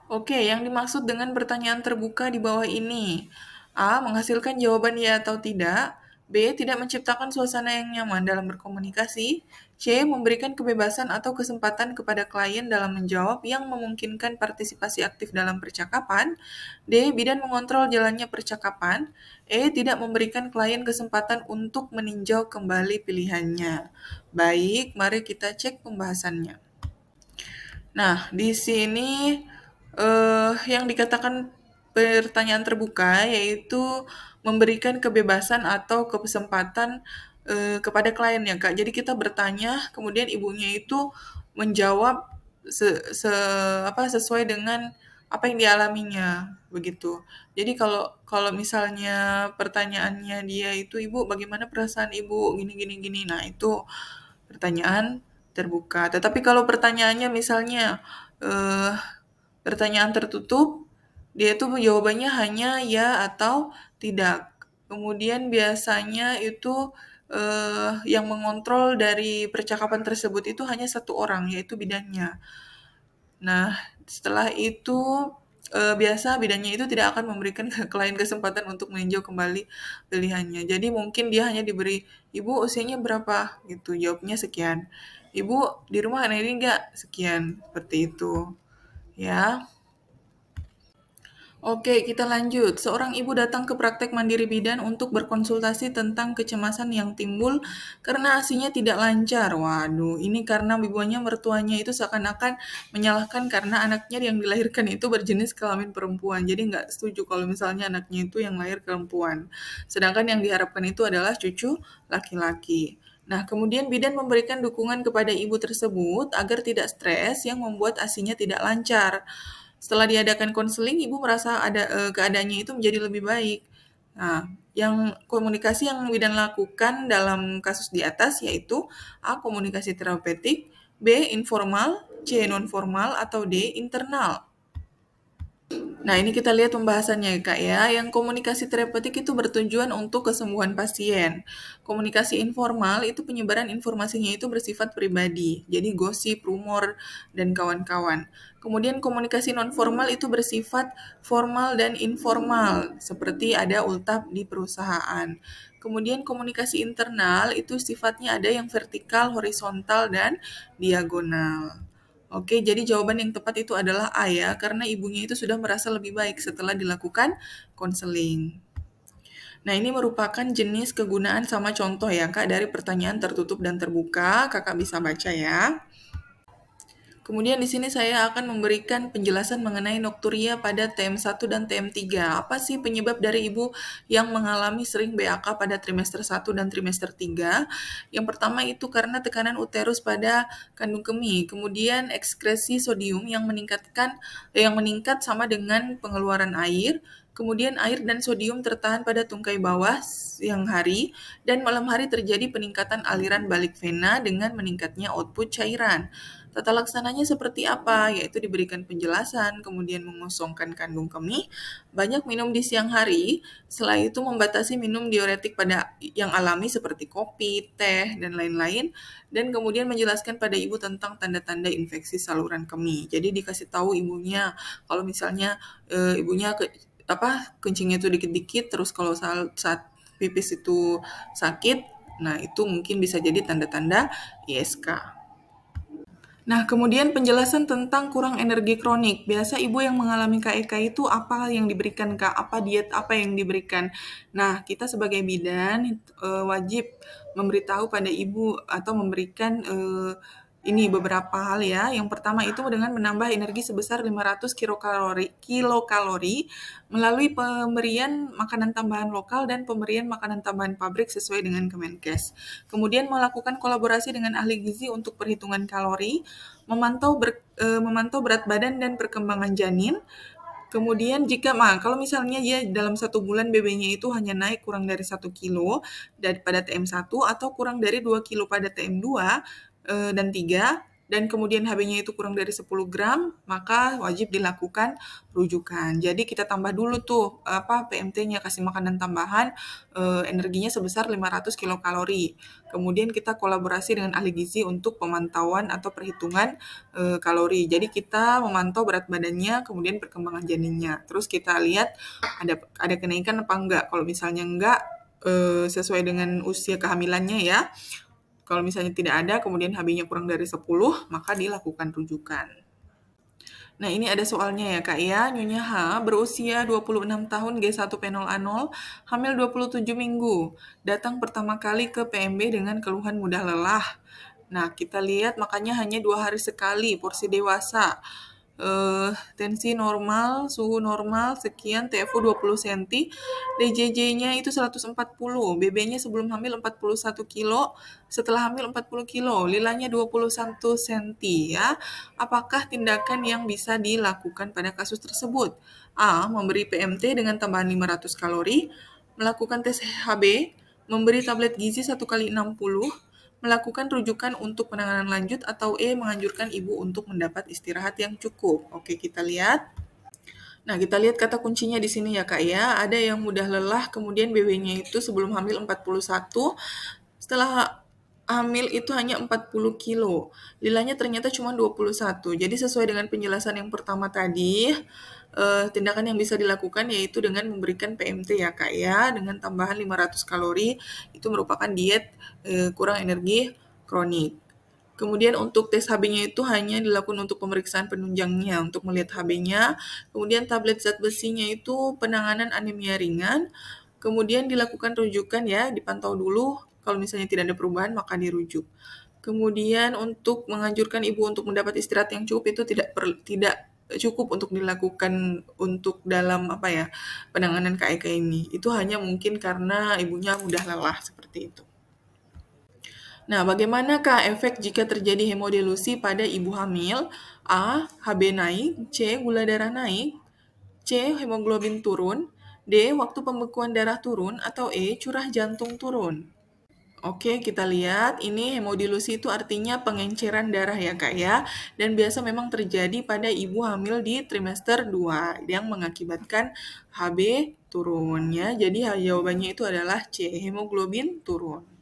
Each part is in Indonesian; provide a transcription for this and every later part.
Oke, yang dimaksud dengan pertanyaan terbuka di bawah ini. A. Menghasilkan jawaban ya atau tidak. B. Tidak menciptakan suasana yang nyaman dalam berkomunikasi. C. Memberikan kebebasan atau kesempatan kepada klien dalam menjawab yang memungkinkan partisipasi aktif dalam percakapan. D. Bidan mengontrol jalannya percakapan. E. Tidak memberikan klien kesempatan untuk meninjau kembali pilihannya. Baik, mari kita cek pembahasannya. Nah, di sini yang dikatakan pertanyaan terbuka yaitu memberikan kebebasan atau kesempatan kepada klien ya Kak. Jadi kita bertanya, kemudian ibunya itu menjawab sesuai dengan apa yang dialaminya begitu. Jadi kalau kalau misalnya pertanyaannya dia itu ibu bagaimana perasaan ibu gini gini gini. Nah, itu pertanyaan terbuka. Tetapi kalau pertanyaannya misalnya eh, pertanyaan tertutup, dia itu jawabannya hanya ya atau tidak. Kemudian biasanya itu yang mengontrol dari percakapan tersebut itu hanya satu orang, yaitu bidannya. Nah, setelah itu biasa bidannya itu tidak akan memberikan ke klien kesempatan untuk meninjau kembali pilihannya. Jadi mungkin dia hanya diberi, Ibu usianya berapa? Gitu, jawabnya sekian. Ibu di rumah ada ini enggak? Sekian, seperti itu. Ya. Oke, kita lanjut. Seorang ibu datang ke praktek mandiri bidan untuk berkonsultasi tentang kecemasan yang timbul karena ASINya tidak lancar. Waduh, ini karena ibunya mertuanya itu seakan-akan menyalahkan karena anaknya yang dilahirkan itu berjenis kelamin perempuan. Jadi nggak setuju kalau misalnya anaknya itu yang lahir perempuan. Sedangkan yang diharapkan itu adalah cucu laki-laki. Nah, kemudian bidan memberikan dukungan kepada ibu tersebut agar tidak stres yang membuat ASINya tidak lancar. Setelah diadakan konseling, ibu merasa keadaannya itu menjadi lebih baik. Nah, yang komunikasi yang bidan lakukan dalam kasus di atas yaitu A. Komunikasi terapeutik, B. Informal, C. Non-formal, atau D. Internal. Nah, ini kita lihat pembahasannya ya, Kak ya. Yang komunikasi terapeutik itu bertujuan untuk kesembuhan pasien. Komunikasi informal itu penyebaran informasinya itu bersifat pribadi. Jadi gosip, rumor, dan kawan-kawan. Kemudian komunikasi nonformal itu bersifat formal dan informal, seperti ada ultah di perusahaan. Kemudian komunikasi internal itu sifatnya ada yang vertikal, horizontal, dan diagonal. Oke, jadi jawaban yang tepat itu adalah A ya, karena ibunya itu sudah merasa lebih baik setelah dilakukan konseling. Nah, ini merupakan jenis kegunaan sama contoh ya, Kak, dari pertanyaan tertutup dan terbuka. Kakak bisa baca ya. Kemudian di sini saya akan memberikan penjelasan mengenai nokturia pada TM1 dan TM3. Apa sih penyebab dari ibu yang mengalami sering BAK pada trimester 1 dan trimester 3? Yang pertama itu karena tekanan uterus pada kandung kemih, kemudian ekskresi sodium yang meningkat sama dengan pengeluaran air, kemudian air dan sodium tertahan pada tungkai bawah siang hari, dan malam hari terjadi peningkatan aliran balik vena dengan meningkatnya output cairan. Tata laksananya seperti apa? Yaitu diberikan penjelasan, kemudian mengosongkan kandung kemih, banyak minum di siang hari, setelah itu membatasi minum diuretik pada yang alami seperti kopi, teh, dan lain-lain, dan kemudian menjelaskan pada ibu tentang tanda-tanda infeksi saluran kemih. Jadi dikasih tahu ibunya kalau misalnya ibunya kencingnya itu dikit-dikit, terus kalau saat pipis itu sakit, nah itu mungkin bisa jadi tanda-tanda ISK. Nah, kemudian penjelasan tentang kurang energi kronik. Biasa ibu yang mengalami KEK itu apa yang diberikan, Kak? Apa diet apa yang diberikan? Nah, kita sebagai bidan wajib memberitahu pada ibu atau memberikan ini beberapa hal ya. Yang pertama itu dengan menambah energi sebesar 500 kilokalori melalui pemberian makanan tambahan lokal dan pemberian makanan tambahan pabrik sesuai dengan Kemenkes. Kemudian melakukan kolaborasi dengan ahli gizi untuk perhitungan kalori, memantau berat badan dan perkembangan janin. Kemudian kalau misalnya dia dalam 1 bulan BB-nya itu hanya naik kurang dari 1 kilo pada TM1 atau kurang dari 2 kilo pada TM2 dan 3, dan kemudian HB-nya itu kurang dari 10 gram, maka wajib dilakukan rujukan. Jadi kita tambah dulu tuh PMT-nya, kasih makanan tambahan energinya sebesar 500 kilokalori. Kemudian kita kolaborasi dengan ahli gizi untuk pemantauan atau perhitungan kalori. Jadi kita memantau berat badannya, kemudian perkembangan janinnya. Terus kita lihat ada kenaikan apa enggak. Kalau misalnya enggak sesuai dengan usia kehamilannya ya. Kalau misalnya tidak ada, kemudian HB-nya kurang dari 10, maka dilakukan rujukan. Nah, ini ada soalnya ya, Kak ya. Nyonya H berusia 26 tahun, G1 penol A0, hamil 27 minggu. Datang pertama kali ke PMB dengan keluhan mudah lelah. Nah, kita lihat makanya hanya 2 hari sekali, porsi dewasa. Tensi normal, suhu normal, sekian, TFU 20 cm, DJJ-nya itu 140, BB-nya sebelum hamil 41 kilo, setelah hamil 40 kilo, lilanya 21 cm ya. Apakah tindakan yang bisa dilakukan pada kasus tersebut? A. Memberi PMT dengan tambahan 500 kalori, melakukan tes HB, memberi tablet gizi 1 kali 60, melakukan rujukan untuk penanganan lanjut, atau E. menganjurkan ibu untuk mendapat istirahat yang cukup. Oke, kita lihat. Nah, kita lihat kata kuncinya di sini ya, Kak ya. Ada yang mudah lelah, kemudian BB-nya itu sebelum hamil 41, setelah hamil itu hanya 40 kilo. Lilanya ternyata cuma 21. Jadi sesuai dengan penjelasan yang pertama tadi, tindakan yang bisa dilakukan yaitu dengan memberikan PMT ya Kak ya, dengan tambahan 500 kalori, itu merupakan diet kurang energi kronik. Kemudian untuk tes HB-nya itu hanya dilakukan untuk pemeriksaan penunjangnya, untuk melihat HB-nya. Kemudian tablet zat besinya itu penanganan anemia ringan. Kemudian dilakukan rujukan ya, dipantau dulu. Kalau misalnya tidak ada perubahan, maka dirujuk. Kemudian untuk menganjurkan ibu untuk mendapat istirahat yang cukup itu tidak cukup untuk dilakukan untuk dalam penanganan KEK ini. Itu hanya mungkin karena ibunya mudah lelah seperti itu. Nah, bagaimanakah efek jika terjadi hemodilusi pada ibu hamil? A. HB naik, C. Gula darah naik, C. Hemoglobin turun, D. Waktu pembekuan darah turun, atau E. Curah jantung turun. Oke, kita lihat. Ini hemodilusi itu artinya pengenceran darah ya, Kak ya. Dan biasa memang terjadi pada ibu hamil di trimester 2 yang mengakibatkan HB turun ya. Jadi jawabannya itu adalah C. Hemoglobin turun.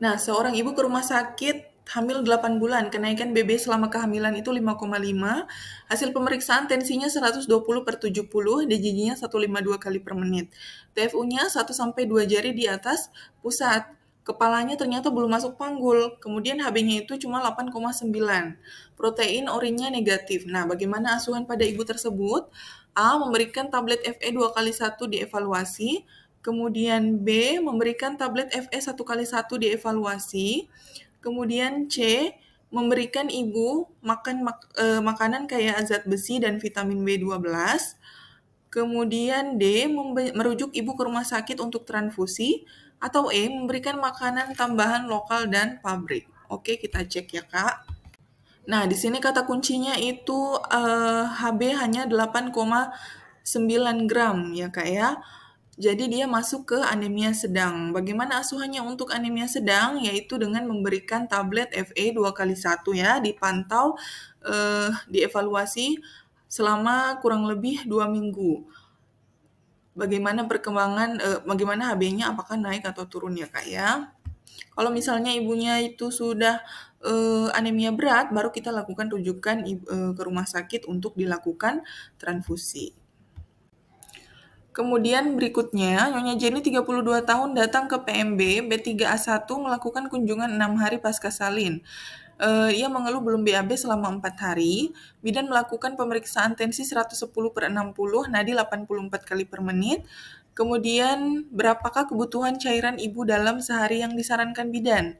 Nah, seorang ibu ke rumah sakit hamil 8 bulan, kenaikan BB selama kehamilan itu 5,5, hasil pemeriksaan tensinya 120/70, DJJ-nya 152 kali per menit. TFU-nya 1-2 jari di atas pusat. Kepalanya ternyata belum masuk panggul, kemudian HB-nya itu cuma 8,9. Protein urinnya negatif. Nah, bagaimana asuhan pada ibu tersebut? A. Memberikan tablet FE 2x1 dievaluasi. Kemudian B, memberikan tablet FE 1x1 dievaluasi. Kemudian C, memberikan ibu makanan kaya zat besi dan vitamin B12. Kemudian D, merujuk ibu ke rumah sakit untuk transfusi. Atau E, memberikan makanan tambahan lokal dan pabrik. Oke, kita cek ya, Kak. Nah, di sini kata kuncinya itu HB hanya 8,9 gram ya, Kak ya. Jadi dia masuk ke anemia sedang. Bagaimana asuhannya untuk anemia sedang? Yaitu dengan memberikan tablet FE 2x1 ya, dipantau, dievaluasi selama kurang lebih 2 minggu. Bagaimana perkembangan, bagaimana HB-nya apakah naik atau turun ya Kak ya. Kalau misalnya ibunya itu sudah anemia berat, baru kita lakukan rujukan ke rumah sakit untuk dilakukan transfusi. Kemudian berikutnya, Nyonya Jenny 32 tahun datang ke PMB B3A1 melakukan kunjungan 6 hari pasca salin. Ia mengeluh belum BAB selama 4 hari. Bidan melakukan pemeriksaan tensi 110/60, nadi 84 kali per menit. Kemudian, berapakah kebutuhan cairan ibu dalam sehari yang disarankan bidan?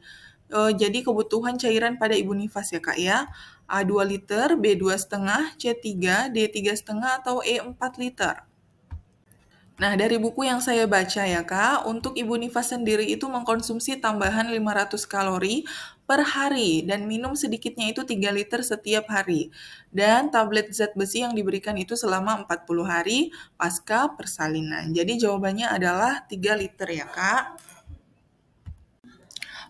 Jadi kebutuhan cairan pada ibu nifas ya Kak ya. A 2 liter, B 2,5, C 3, D 3,5, atau E 4 liter. Nah, dari buku yang saya baca ya Kak, untuk ibu nifas sendiri itu mengkonsumsi tambahan 500 kalori per hari dan minum sedikitnya itu 3 liter setiap hari. Dan tablet zat besi yang diberikan itu selama 40 hari pasca persalinan. Jadi jawabannya adalah 3 liter ya Kak.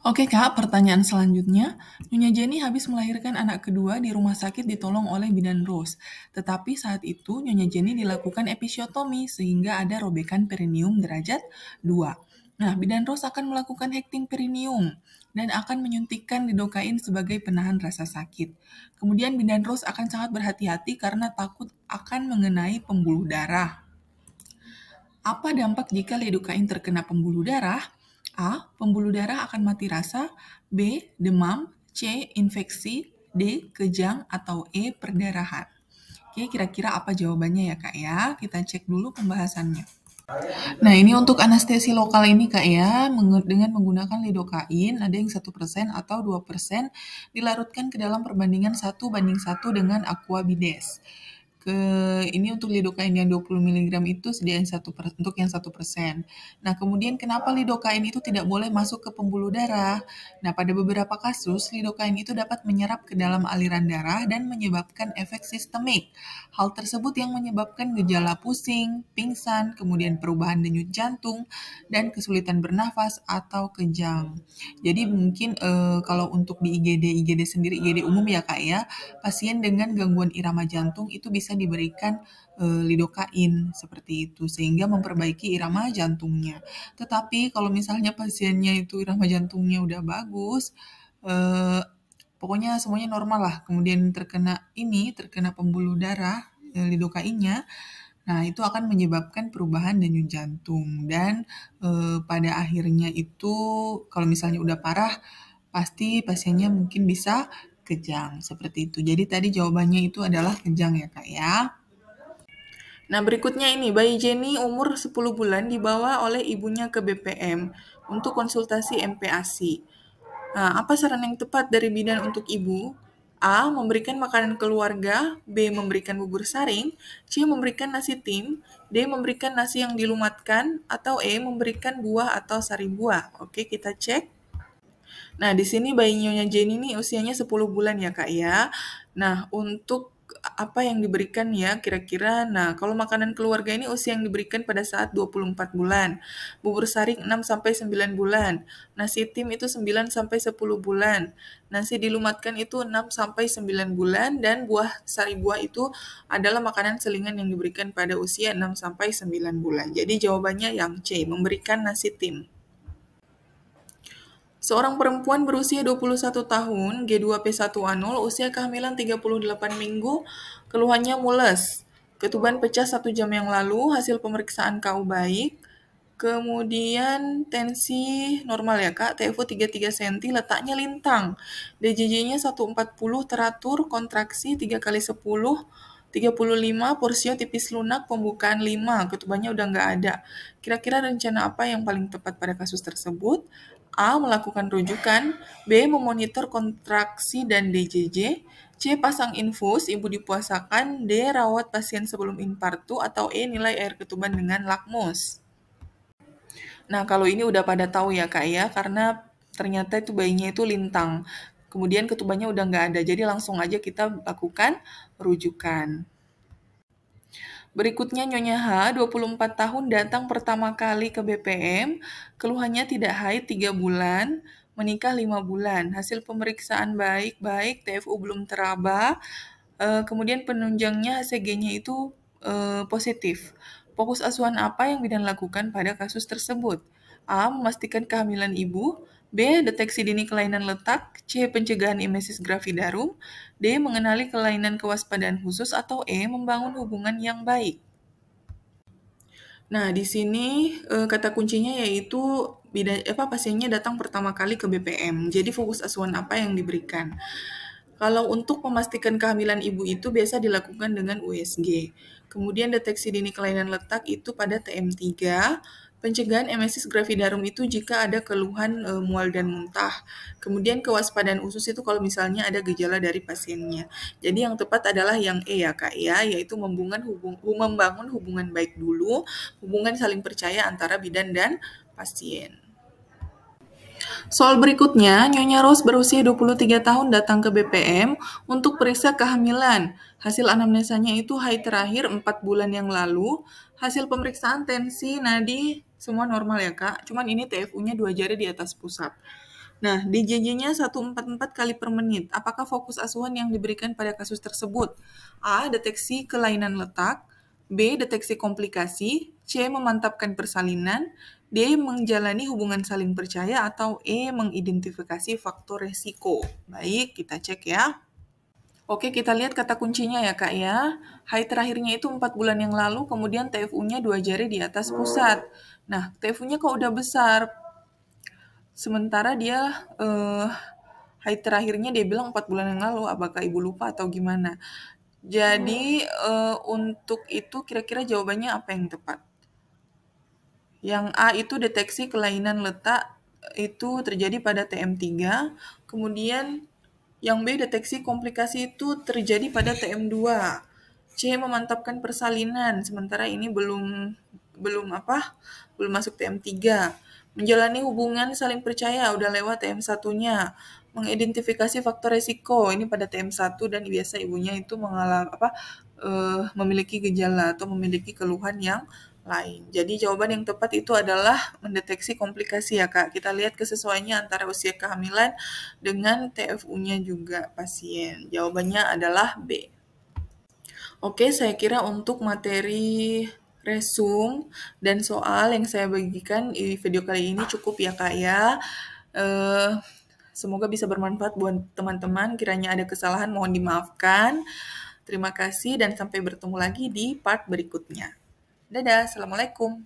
Oke Kak, pertanyaan selanjutnya. Nyonya Jenny habis melahirkan anak kedua di rumah sakit ditolong oleh bidan Rose. Tetapi saat itu Nyonya Jenny dilakukan episiotomi sehingga ada robekan perineum derajat 2. Nah, bidan Rose akan melakukan hekting perineum dan akan menyuntikkan lidokain sebagai penahan rasa sakit. Kemudian bidan Rose akan sangat berhati-hati karena takut akan mengenai pembuluh darah. Apa dampak jika lidokain terkena pembuluh darah? A. Pembuluh darah akan mati rasa. B. Demam. C. Infeksi. D. Kejang. Atau E. Perdarahan. Oke, kira-kira apa jawabannya ya Kak ya? Kita cek dulu pembahasannya. Nah, ini untuk anestesi lokal ini Kak ya, dengan menggunakan lidokain, ada yang 1% atau 2% dilarutkan ke dalam perbandingan 1:1 dengan aquabides. Ini untuk lidokain yang 20 mg itu sediain untuk yang 1%. Nah, kemudian kenapa lidokain itu tidak boleh masuk ke pembuluh darah? Nah, pada beberapa kasus, lidokain itu dapat menyerap ke dalam aliran darah dan menyebabkan efek sistemik. Hal tersebut yang menyebabkan gejala pusing, pingsan, kemudian perubahan denyut jantung, dan kesulitan bernafas atau kejang. Jadi mungkin kalau untuk di IGD sendiri, IGD umum ya Kak ya, pasien dengan gangguan irama jantung itu bisa diberikan lidokain seperti itu sehingga memperbaiki irama jantungnya. Tetapi kalau misalnya pasiennya itu irama jantungnya udah bagus, pokoknya semuanya normal lah, kemudian terkena pembuluh darah lidokainnya, nah itu akan menyebabkan perubahan denyut jantung dan pada akhirnya itu kalau misalnya udah parah pasti pasiennya mungkin bisa kejang, seperti itu. Jadi tadi jawabannya itu adalah kejang ya Kak ya. Nah berikutnya ini, bayi Jenny umur 10 bulan dibawa oleh ibunya ke BPM untuk konsultasi MPASI. Nah, apa saran yang tepat dari bidan untuk ibu? A. Memberikan makanan keluarga. B. Memberikan bubur saring. C. Memberikan nasi tim. D. Memberikan nasi yang dilumatkan. Atau E. Memberikan buah atau sari buah. Oke, kita cek. Nah, di sini bayi Nyonya Jenny ini usianya 10 bulan ya, Kak ya. Nah, untuk apa yang diberikan ya kira-kira. Nah, kalau makanan keluarga ini usia yang diberikan pada saat 24 bulan. Bubur saring 6 sampai 9 bulan. Nasi tim itu 9 sampai 10 bulan. Nasi dilumatkan itu 6 sampai 9 bulan dan sari buah itu adalah makanan selingan yang diberikan pada usia 6 sampai 9 bulan. Jadi jawabannya yang C, memberikan nasi tim. Seorang perempuan berusia 21 tahun, G2P1A0, usia kehamilan 38 minggu, keluhannya mules. Ketuban pecah 1 jam yang lalu, hasil pemeriksaan KU baik. Kemudian tensi normal ya Kak, TFU 33 cm, letaknya lintang. DJJ-nya 140 teratur, kontraksi 3 kali 10, 35, porsio tipis lunak, pembukaan 5, ketubannya udah nggak ada. Kira-kira rencana apa yang paling tepat pada kasus tersebut? A. Melakukan rujukan. B. Memonitor kontraksi dan DJJ. C. Pasang infus, ibu dipuasakan. D. Rawat pasien sebelum infartu. Atau E. Nilai air ketuban dengan lakmus. Nah, kalau ini udah pada tahu ya Kak ya, karena ternyata itu bayinya itu lintang. Kemudian ketubannya udah nggak ada, jadi langsung aja kita lakukan rujukan. Berikutnya Nyonya H, 24 tahun datang pertama kali ke BPM, keluhannya tidak haid 3 bulan, menikah 5 bulan. Hasil pemeriksaan baik-baik, TFU belum teraba, kemudian penunjangnya HCG-nya itu positif. Fokus asuhan apa yang bidan lakukan pada kasus tersebut? A. Memastikan kehamilan ibu. B. Deteksi dini kelainan letak. C. Pencegahan emesis gravidarum. D. Mengenali kelainan kewaspadaan khusus. Atau E. Membangun hubungan yang baik. Nah, di sini kata kuncinya yaitu pasiennya datang pertama kali ke BPM. Jadi fokus asuhan apa yang diberikan. Kalau untuk memastikan kehamilan ibu itu biasa dilakukan dengan USG. Kemudian deteksi dini kelainan letak itu pada TM3. Pencegahan emesis gravidarum itu jika ada keluhan mual dan muntah. Kemudian kewaspadaan usus itu kalau misalnya ada gejala dari pasiennya. Jadi yang tepat adalah yang E ya Kak ya, yaitu membangun hubungan baik dulu, hubungan saling percaya antara bidan dan pasien. Soal berikutnya, Nyonya Rose berusia 23 tahun datang ke BPM untuk periksa kehamilan. Hasil anamnesanya itu haid terakhir 4 bulan yang lalu. Hasil pemeriksaan tensi, nadi, semua normal ya Kak. Cuman ini TFU-nya 2 jari di atas pusat. Nah, DJJ-nya 144 kali per menit. Apakah fokus asuhan yang diberikan pada kasus tersebut? A. Deteksi kelainan letak. B. Deteksi komplikasi. C. Memantapkan persalinan. D. Menjalani hubungan saling percaya. Atau E. Mengidentifikasi faktor resiko. Baik, kita cek ya. Oke, kita lihat kata kuncinya ya, Kak ya. Height terakhirnya itu 4 bulan yang lalu, kemudian TFU-nya 2 jari di atas pusat. Nah, TFU-nya kok udah besar, sementara dia height terakhirnya dia bilang 4 bulan yang lalu, apakah Ibu lupa atau gimana? Jadi, untuk itu kira-kira jawabannya apa yang tepat? Yang A itu deteksi kelainan letak itu terjadi pada TM3, kemudian yang B deteksi komplikasi itu terjadi pada TM2. C memantapkan persalinan, sementara ini belum apa? Belum masuk TM3. Menjalani hubungan saling percaya udah lewat TM1-nya. Mengidentifikasi faktor resiko ini pada TM1 dan biasa ibunya itu mengalami memiliki gejala atau memiliki keluhan yang lain. Jadi jawaban yang tepat itu adalah mendeteksi komplikasi ya Kak. Kita lihat kesesuaiannya antara usia kehamilan dengan TFU-nya juga pasien. Jawabannya adalah B. Oke, saya kira untuk materi resum dan soal yang saya bagikan di video kali ini cukup ya Kak ya. Eh, Semoga bisa bermanfaat buat teman-teman. Kiranya ada kesalahan mohon dimaafkan. Terima kasih dan sampai bertemu lagi di part berikutnya. Dadah, Assalamualaikum.